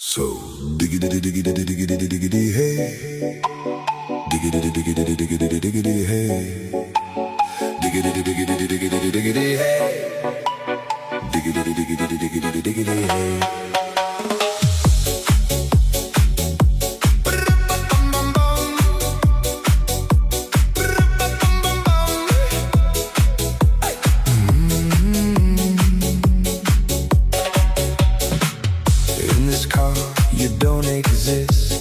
So diggity diggity diggity diggity hey, diggity diggity diggity diggity hey, diggity diggity diggity diggity hey, diggity diggity diggity diggity hey. In this car, you don't exist.